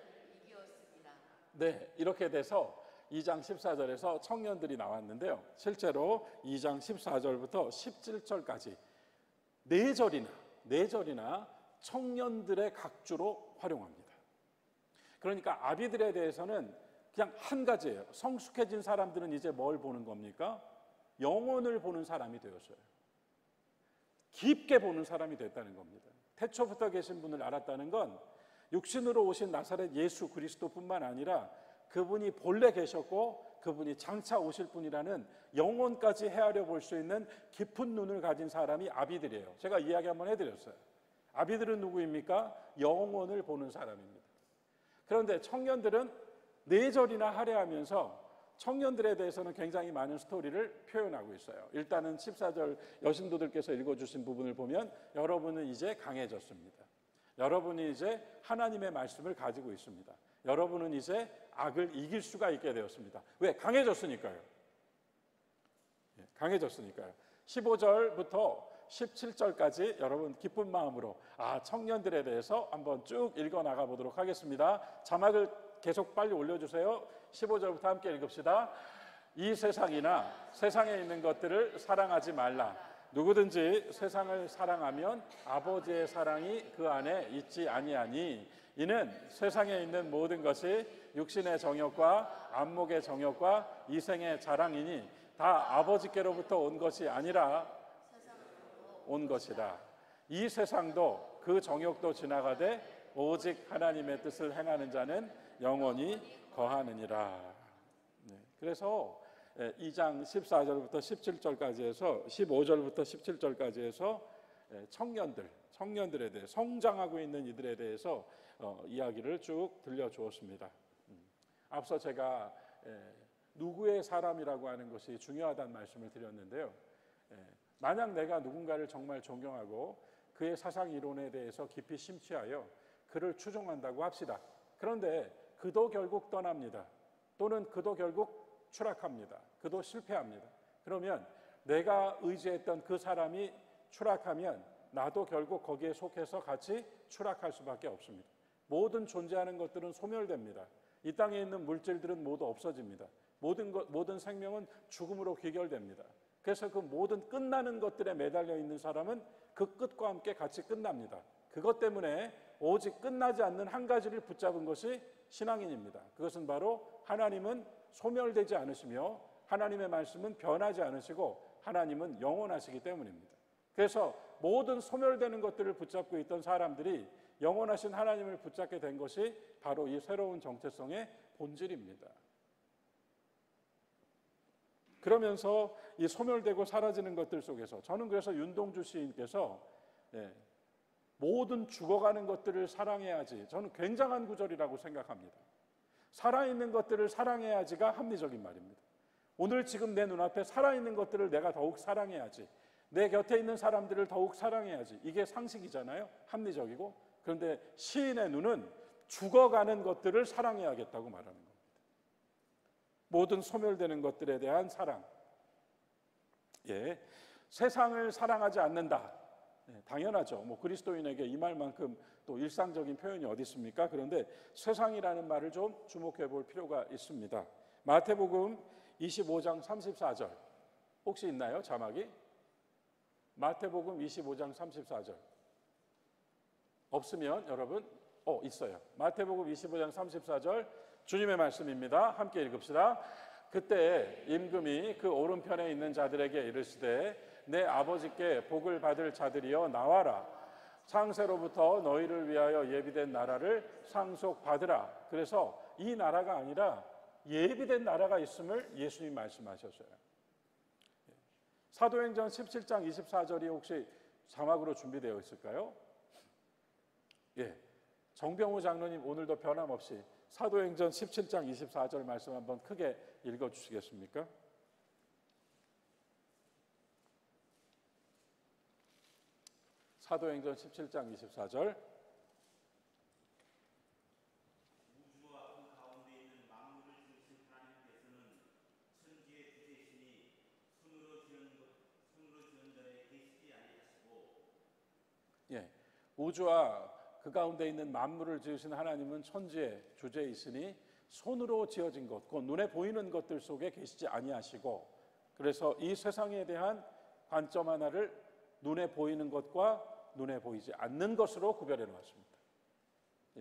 이기었습니다. 네, 이렇게 돼서 2장 14절에서 청년들이 나왔는데요. 실제로 2장 14절부터 17절까지 네 절이나 청년들의 각주로 활용합니다. 그러니까 아비들에 대해서는 그냥 한 가지예요. 성숙해진 사람들은 이제 뭘 보는 겁니까? 영혼을 보는 사람이 되었어요. 깊게 보는 사람이 됐다는 겁니다. 태초부터 계신 분을 알았다는 건 육신으로 오신 나사렛 예수 그리스도뿐만 아니라 그분이 본래 계셨고 그분이 장차 오실 분이라는 영혼까지 헤아려 볼 수 있는 깊은 눈을 가진 사람이 아비들이에요. 제가 이야기 한번 해드렸어요. 아비들은 누구입니까? 영혼을 보는 사람입니다. 그런데 청년들은 네 절이나 할애하면서 청년들에 대해서는 굉장히 많은 스토리를 표현하고 있어요. 일단은 14절 여신도들께서 읽어주신 부분을 보면 여러분은 이제 강해졌습니다. 여러분이 이제 하나님의 말씀을 가지고 있습니다. 여러분은 이제 악을 이길 수가 있게 되었습니다. 왜? 강해졌으니까요. 강해졌으니까요. 15절부터 17절까지 여러분 기쁜 마음으로 청년들에 대해서 한번 쭉 읽어 나가 보도록 하겠습니다. 자막을 계속 빨리 올려주세요. 15절부터 함께 읽읍시다. 이 세상이나 세상에 있는 것들을 사랑하지 말라. 누구든지 세상을 사랑하면 아버지의 사랑이 그 안에 있지 아니하니 이는 세상에 있는 모든 것이 육신의 정욕과 안목의 정욕과 이생의 자랑이니 다 아버지께로부터 온 것이 아니라 온 것이다. 이 세상도 그 정욕도 지나가되 오직 하나님의 뜻을 행하는 자는 영원히 거하느니라. 그래서 2장 14절부터 17절까지 해서 15절부터 17절까지 해서 청년들에 대해 성장하고 있는 이들에 대해서 이야기를 쭉 들려주었습니다. 앞서 제가 누구의 사람이라고 하는 것이 중요하다는 말씀을 드렸는데요. 만약 내가 누군가를 정말 존경하고 그의 사상 이론에 대해서 깊이 심취하여 그를 추종한다고 합시다. 그런데 그도 결국 떠납니다. 또는 그도 결국 추락합니다. 그도 실패합니다. 그러면 내가 의지했던 그 사람이 추락하면 나도 결국 거기에 속해서 같이 추락할 수밖에 없습니다. 모든 존재하는 것들은 소멸됩니다. 이 땅에 있는 물질들은 모두 없어집니다. 모든 생명은 죽음으로 귀결됩니다. 그래서 그 모든 끝나는 것들에 매달려 있는 사람은 그 끝과 함께 같이 끝납니다. 그것 때문에 오직 끝나지 않는 한 가지를 붙잡은 것이 신앙인입니다. 그것은 바로 하나님은 소멸되지 않으시며 하나님의 말씀은 변하지 않으시고 하나님은 영원하시기 때문입니다. 그래서 모든 소멸되는 것들을 붙잡고 있던 사람들이 영원하신 하나님을 붙잡게 된 것이 바로 이 새로운 정체성의 본질입니다. 그러면서 이 소멸되고 사라지는 것들 속에서 저는 그래서 윤동주 시인께서 모든 죽어가는 것들을 사랑해야지. 저는 굉장한 구절이라고 생각합니다. 살아있는 것들을 사랑해야지가 합리적인 말입니다. 오늘 지금 내 눈앞에 살아있는 것들을 내가 더욱 사랑해야지. 내 곁에 있는 사람들을 더욱 사랑해야지. 이게 상식이잖아요. 합리적이고. 그런데 시인의 눈은 죽어가는 것들을 사랑해야겠다고 말하는 겁니다. 모든 소멸되는 것들에 대한 사랑. 예, 세상을 사랑하지 않는다. 당연하죠. 뭐 그리스도인에게 이 말만큼 또 일상적인 표현이 어디 있습니까? 그런데 세상이라는 말을 좀 주목해 볼 필요가 있습니다. 마태복음 25장 34절 혹시 있나요? 자막이? 마태복음 25장 34절 없으면 여러분 있어요. 마태복음 25장 34절 주님의 말씀입니다. 함께 읽읍시다. 그때 임금이 그 오른편에 있는 자들에게 이르시되 내 아버지께 복을 받을 자들이여 나와라. 창세로부터 너희를 위하여 예비된 나라를 상속받으라. 그래서 이 나라가 아니라 예비된 나라가 있음을 예수님 말씀하셨어요. 사도행전 17장 24절이 혹시 자막으로 준비되어 있을까요? 예, 정병우 장로님 오늘도 변함없이 사도행전 17장 24절 말씀 한번 크게 읽어주시겠습니까? 사도행전 17장 24절 예, 우주와 그 가운데 있는 만물을 지으신 하나님은 천지의 주제이시니 손으로 지어진 것, 그 눈에 보이는 것들 속에 계시지 아니하시고 그래서 이 세상에 대한 관점 하나를 눈에 보이는 것과 눈에 보이지 않는 것으로 구별해 놓았습니다.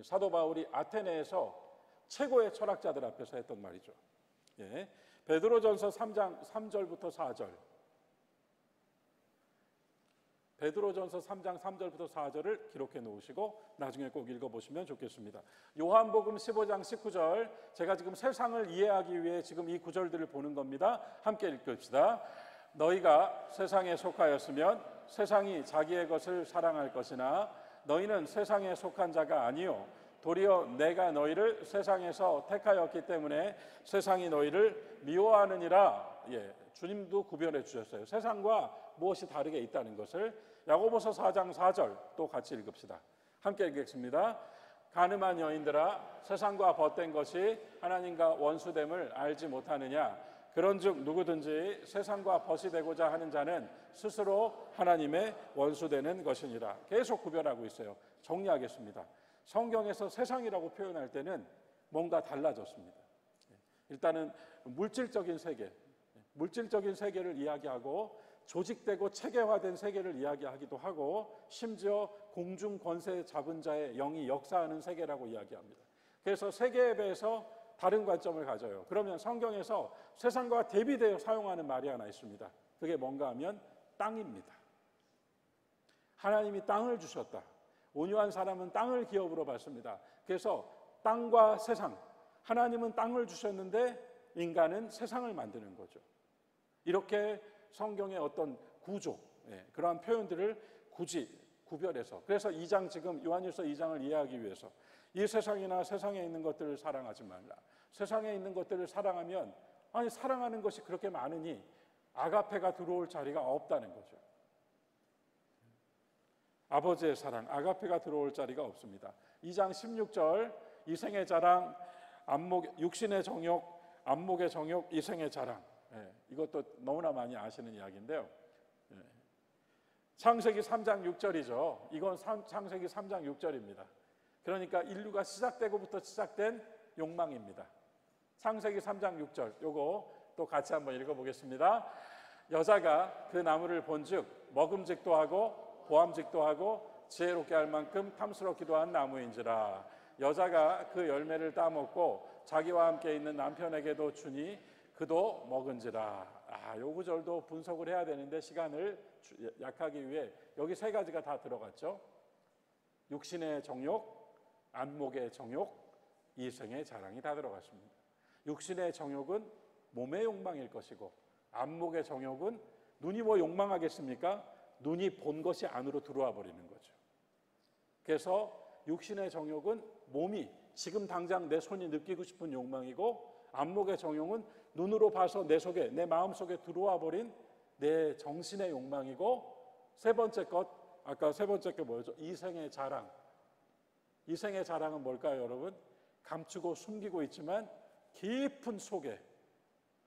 사도 바울이 아테네에서 최고의 철학자들 앞에서 했던 말이죠. 예, 베드로전서 3장 3절부터 4절 베드로전서 3장 3절부터 4절을 기록해 놓으시고 나중에 꼭 읽어보시면 좋겠습니다. 요한복음 15장 19절 제가 지금 세상을 이해하기 위해 지금 이 구절들을 보는 겁니다. 함께 읽읍시다. 너희가 세상에 속하였으면 세상이 자기의 것을 사랑할 것이나 너희는 세상에 속한 자가 아니요 도리어 내가 너희를 세상에서 택하였기 때문에 세상이 너희를 미워하느니라. 예, 주님도 구별해 주셨어요. 세상과 무엇이 다르게 있다는 것을. 야고보서 4장 4절 또 같이 읽읍시다. 함께 읽겠습니다. 가늠한 여인들아 세상과 벗된 것이 하나님과 원수됨을 알지 못하느냐. 그런즉 누구든지 세상과 벗이 되고자 하는 자는 스스로 하나님의 원수되는 것이니라. 계속 구별하고 있어요. 정리하겠습니다. 성경에서 세상이라고 표현할 때는 뭔가 달라졌습니다. 일단은 물질적인 세계, 물질적인 세계를 이야기하고 조직되고 체계화된 세계를 이야기하기도 하고 심지어 공중 권세 잡은 자의 영이 역사하는 세계라고 이야기합니다. 그래서 세계에 대해서 다른 관점을 가져요. 그러면 성경에서 세상과 대비되어 사용하는 말이 하나 있습니다. 그게 뭔가 하면 땅입니다. 하나님이 땅을 주셨다. 온유한 사람은 땅을 기업으로 받습니다. 그래서 땅과 세상, 하나님은 땅을 주셨는데 인간은 세상을 만드는 거죠. 이렇게 성경의 어떤 구조, 그러한 표현들을 굳이 구별해서 그래서 2장 지금 요한일서 2장을 이해하기 위해서 이 세상이나 세상에 있는 것들을 사랑하지 말라. 세상에 있는 것들을 사랑하면 아니 사랑하는 것이 그렇게 많으니 아가페가 들어올 자리가 없다는 거죠. 아버지의 사랑, 아가페가 들어올 자리가 없습니다. 2장 16절 이생의 자랑, 육신의 정욕, 안목의 정욕, 이생의 자랑. 이것도 너무나 많이 아시는 이야기인데요. 창세기 3장 6절이죠. 이건 창세기 3장 6절입니다. 그러니까 인류가 시작되고부터 시작된 욕망입니다. 창세기 3장 6절 요거 또 같이 한번 읽어보겠습니다. 여자가 그 나무를 본즉 먹음직도 하고 보암직도 하고 지혜롭게 할 만큼 탐스럽기도 한 나무인지라. 여자가 그 열매를 따먹고 자기와 함께 있는 남편에게도 주니 그도 먹은지라. 요 구절도 분석을 해야 되는데 시간을 약하기 위해 여기 세 가지가 다 들어갔죠. 육신의 정욕, 안목의 정욕, 이생의 자랑이 다 들어갔습니다. 육신의 정욕은 몸의 욕망일 것이고 안목의 정욕은 눈이 뭐 욕망하겠습니까? 눈이 본 것이 안으로 들어와 버리는 거죠. 그래서 육신의 정욕은 몸이 지금 당장 내 손이 느끼고 싶은 욕망이고, 안목의 정욕은 눈으로 봐서 내 속에, 내 마음속에 들어와 버린 내 정신의 욕망이고, 세 번째 것, 아까 세 번째 게 뭐였죠? 이생의 자랑. 이생의 자랑은 뭘까요, 여러분? 감추고 숨기고 있지만 깊은 속에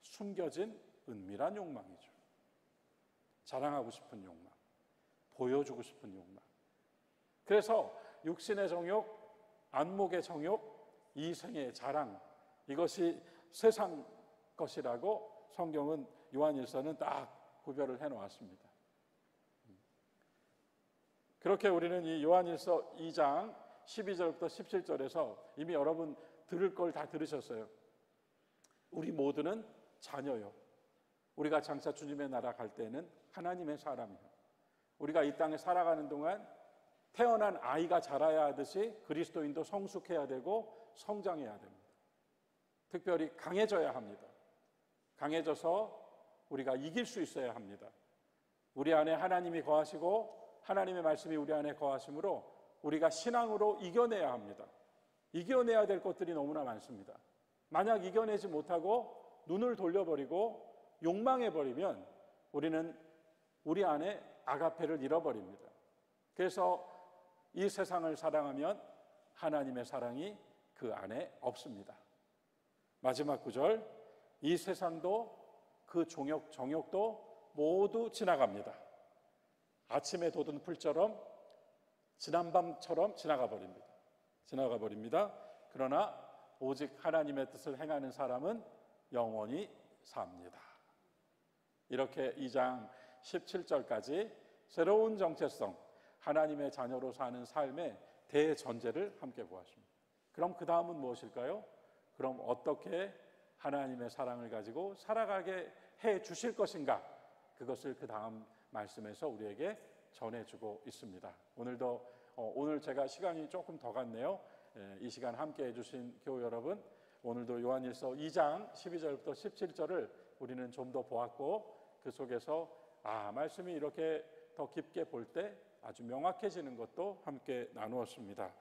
숨겨진 은밀한 욕망이죠. 자랑하고 싶은 욕망, 보여주고 싶은 욕망. 그래서 육신의 정욕, 안목의 정욕, 이생의 자랑, 이것이 세상 것이라고 성경은 요한일서는 딱 구별을 해놓았습니다. 그렇게 우리는 이 요한일서 2장 12절부터 17절에서 이미 여러분 들을 걸 다 들으셨어요. 우리 모두는 자녀요. 우리가 장차 주님의 나라 갈 때는 하나님의 사람이요. 우리가 이 땅에 살아가는 동안 태어난 아이가 자라야 하듯이 그리스도인도 성숙해야 되고 성장해야 됩니다. 특별히 강해져야 합니다. 강해져서 우리가 이길 수 있어야 합니다. 우리 안에 하나님이 거하시고 하나님의 말씀이 우리 안에 거하심으로 우리가 신앙으로 이겨내야 합니다. 이겨내야 될 것들이 너무나 많습니다. 만약 이겨내지 못하고 눈을 돌려버리고 욕망해버리면 우리는 우리 안에 아가페를 잃어버립니다. 그래서 이 세상을 사랑하면 하나님의 사랑이 그 안에 없습니다. 마지막 구절, 이 세상도 그 정욕도 모두 지나갑니다. 아침에 돋은 풀처럼 지난밤처럼 지나가 버립니다. 그러나 오직 하나님의 뜻을 행하는 사람은 영원히 삽니다. 이렇게 2장 17절까지 새로운 정체성, 하나님의 자녀로 사는 삶의 대전제를 함께 보았습니다. 그럼 그 다음은 무엇일까요? 그럼 어떻게 하나님의 사랑을 가지고 살아가게 해 주실 것인가? 그것을 그 다음 말씀에서 우리에게 전해주고 있습니다. 오늘 제가 시간이 조금 더 갔네요. 이 시간 함께 해주신 교우 여러분, 오늘도 요한일서 2장 12절부터 17절을 우리는 좀 더 보았고, 그 속에서 말씀이 이렇게 더 깊게 볼 때 아주 명확해지는 것도 함께 나누었습니다.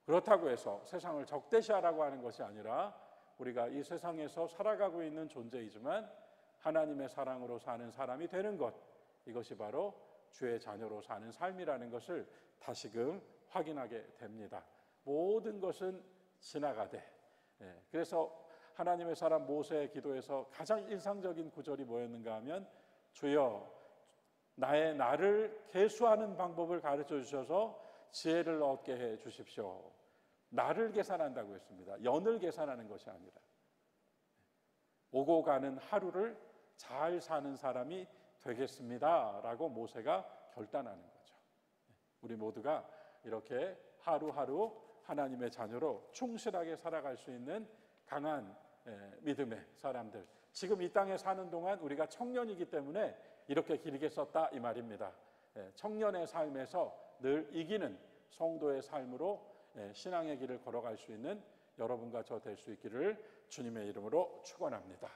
그렇다고 해서 세상을 적대시하라고 하는 것이 아니라 우리가 이 세상에서 살아가고 있는 존재이지만 하나님의 사랑으로 사는 사람이 되는 것, 이것이 바로 주의 자녀로 사는 삶이라는 것을 다시금 확인하게 됩니다. 모든 것은 지나가되, 그래서 하나님의 사람 모세의 기도에서 가장 인상적인 구절이 뭐였는가 하면, 주여 나를 계수하는 방법을 가르쳐 주셔서 지혜를 얻게 해 주십시오. 나를 계산한다고 했습니다. 연을 계산하는 것이 아니라 오고 가는 하루를 잘 사는 사람이 되겠습니다 라고 모세가 결단하는 거죠. 우리 모두가 이렇게 하루하루 하나님의 자녀로 충실하게 살아갈 수 있는 강한 믿음의 사람들, 지금 이 땅에 사는 동안 우리가 청년이기 때문에 이렇게 길게 썼다 이 말입니다. 청년의 삶에서 늘 이기는 성도의 삶으로 신앙의 길을 걸어갈 수 있는 여러분과 저 될 수 있기를 주님의 이름으로 축원합니다.